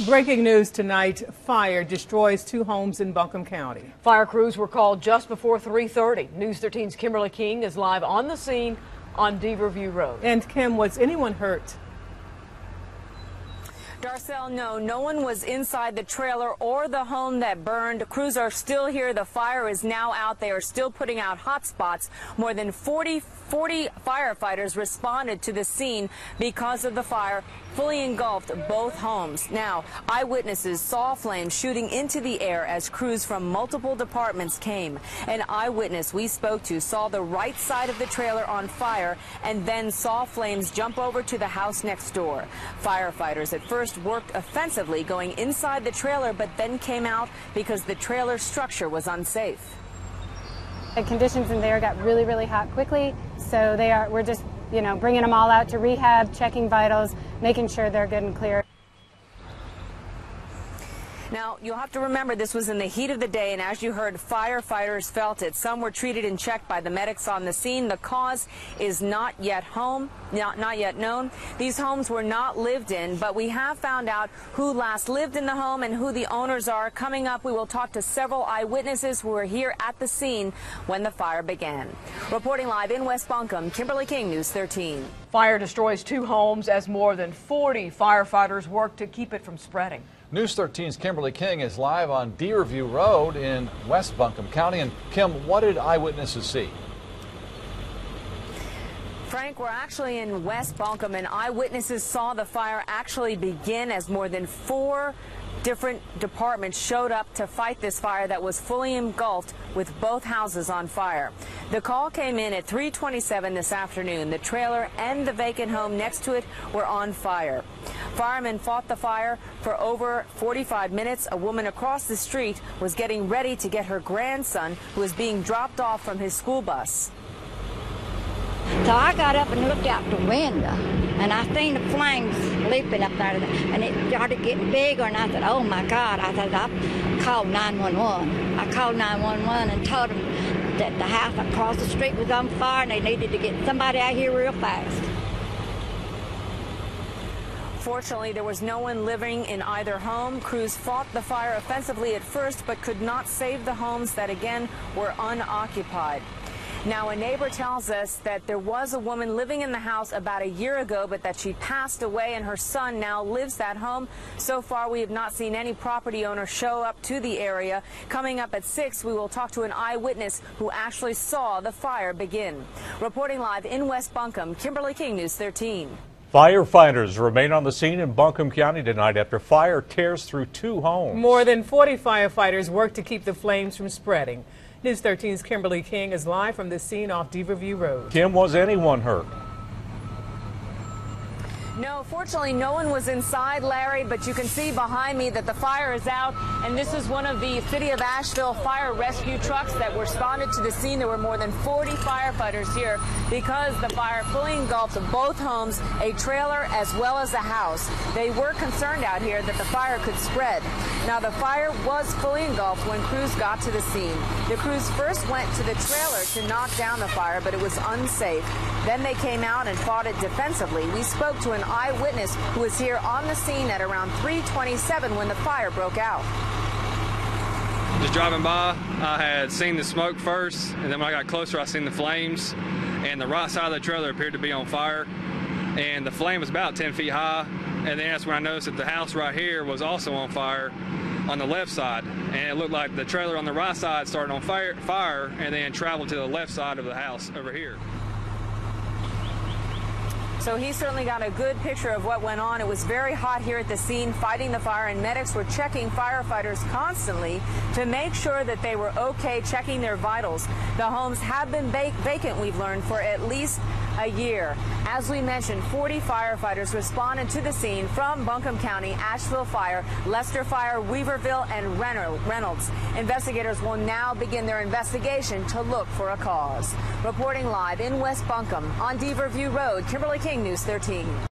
Breaking news tonight, fire destroys 2 homes in Buncombe County. Fire crews were called just before 3:30. News 13's Kimberly King is live on the scene on Deaverview Road. And Kim, was anyone hurt? Darcel, no one was inside the trailer or the home that burned. Crews are still here. The fire is now out. They are still putting out hotspots. More than 40 firefighters responded to the scene because of the fire fully engulfed both homes. Now, eyewitnesses saw flames shooting into the air as crews from multiple departments came. An eyewitness we spoke to saw the right side of the trailer on fire and then saw flames jump over to the house next door. Firefighters at first worked offensively going inside the trailer, but then came out because the trailer structure was unsafe. The conditions in there got really hot quickly, so we're just, bringing them all out to rehab, checking vitals, making sure they're good and clear. Now, you'll have to remember this was in the heat of the day, and as you heard, firefighters felt it. Some were treated and checked by the medics on the scene. The cause is not yet known. These homes were not lived in, but we have found out who last lived in the home and who the owners are. Coming up, we will talk to several eyewitnesses who were here at the scene when the fire began. Reporting live in West Buncombe, Kimberly King, News 13. Fire destroys 2 homes as more than 40 firefighters work to keep it from spreading. News 13's Kimberly King is live on Deaverview Road in West Buncombe County. And Kim, what did eyewitnesses see? Frank, we're actually in West Buncombe, and eyewitnesses saw the fire actually begin as more than 4 different departments showed up to fight this fire that was fully engulfed with both houses on fire. The call came in at 3:27 this afternoon. The trailer and the vacant home next to it were on fire. Firemen fought the fire for over 45 minutes. A woman across the street was getting ready to get her grandson, who was being dropped off from his school bus. So I got up and looked out the window, and I seen the flames leaping up there, and it started getting bigger, and I said, oh my God. I said, I called 911. I called 911 and told them that the house across the street was on fire, and they needed to get somebody out here real fast. Fortunately, there was no one living in either home. Crews fought the fire offensively at first, but could not save the homes that again were unoccupied. Now, a neighbor tells us that there was a woman living in the house about a year ago, but that she passed away and her son now lives that home. So far, we have not seen any property owner show up to the area. Coming up at 6, we will talk to an eyewitness who actually saw the fire begin. Reporting live in West Buncombe, Kimberly King, News 13. Firefighters remain on the scene in Buncombe County tonight after fire tears through 2 homes. More than 40 firefighters work to keep the flames from spreading. News 13's Kimberly King is live from the scene off Deaverview Road. Kim, was anyone hurt? No, fortunately, no one was inside, Larry, but you can see behind me that the fire is out, and this is one of the City of Asheville fire rescue trucks that responded to the scene. There were more than 40 firefighters here because the fire fully engulfed both homes, a trailer as well as a house. They were concerned out here that the fire could spread. Now, the fire was fully engulfed when crews got to the scene. The crews first went to the trailer to knock down the fire, but it was unsafe. Then they came out and fought it defensively. We spoke to an eyewitness who was here on the scene at around 3:27 when the fire broke out. Just driving by, I had seen the smoke first, and then when I got closer, I seen the flames, and the right side of the trailer appeared to be on fire, and the flame was about 10 feet high, and then that's when I noticed that the house right here was also on fire on the left side, and it looked like the trailer on the right side started on fire and then traveled to the left side of the house over here. So he certainly got a good picture of what went on. It was very hot here at the scene fighting the fire, and medics were checking firefighters constantly to make sure that they were okay, checking their vitals. The homes have been vacant, we've learned, for at least a year. As we mentioned, 40 firefighters responded to the scene from Buncombe County, Asheville Fire, Leicester Fire, Weaverville, and Reynolds. Investigators will now begin their investigation to look for a cause. Reporting live in West Buncombe on Deaverview Road, Kimberly King, News 13.